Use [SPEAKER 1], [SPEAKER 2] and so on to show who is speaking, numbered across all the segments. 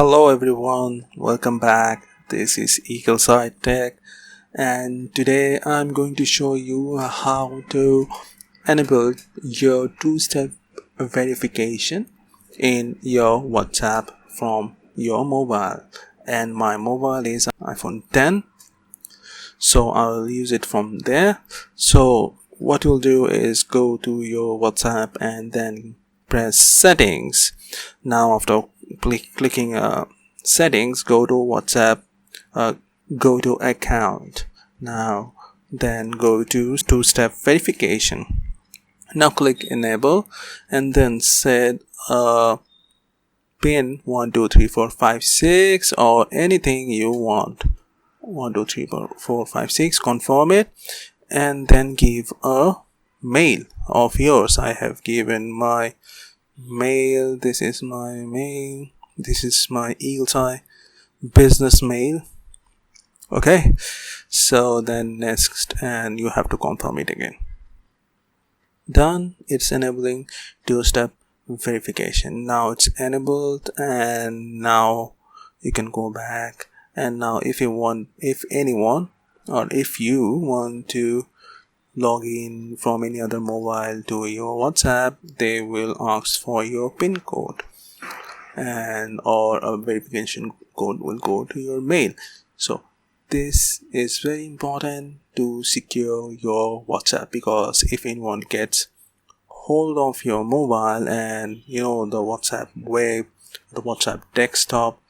[SPEAKER 1] Hello everyone, welcome back. This is Eagle Side Tech, and today I'm going to show you how to enable your two-step verification in your WhatsApp from your mobile. And my mobile is iPhone 10, so I'll use it from there. So what you'll do is go to your WhatsApp and then press settings. Now after clicking settings, go to WhatsApp, go to account. Now then go to two-step verification. Now click enable and then set pin 1 2 3 4 5 6 or anything you want. 1 2 3 4 5 6, confirm it, and then give a mail of yours. I have given my mail. This is my mail. This is my Eagle business mail. Okay, so then next, and you have to confirm it again. Done. It's enabling two-step verification. Now it's enabled, and now you can go back. And now if you want to log in from any other mobile to your WhatsApp, they will ask for your PIN code, and or a verification code will go to your mail. So this is very important to secure your WhatsApp, because if anyone gets hold of your mobile and the WhatsApp web, the WhatsApp desktop,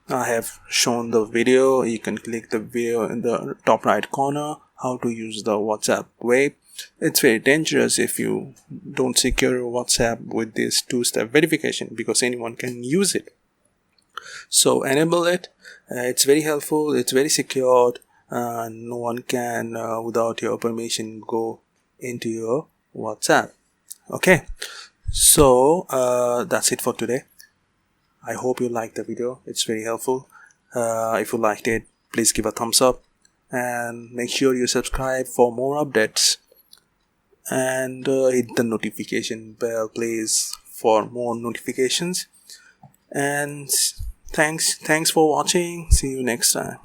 [SPEAKER 1] I have shown the video. You can click the video in the top right corner how to use the WhatsApp web. It's very dangerous if you don't secure your WhatsApp with this two-step verification, because anyone can use it. So enable it. It's very helpful, it's very secured, and no one can without your permission go into your WhatsApp. Okay, so that's it for today. I hope you liked the video. It's very helpful. If you liked it, please give a thumbs up and make sure you subscribe for more updates, and hit the notification bell please for more notifications. And thanks for watching. See you next time.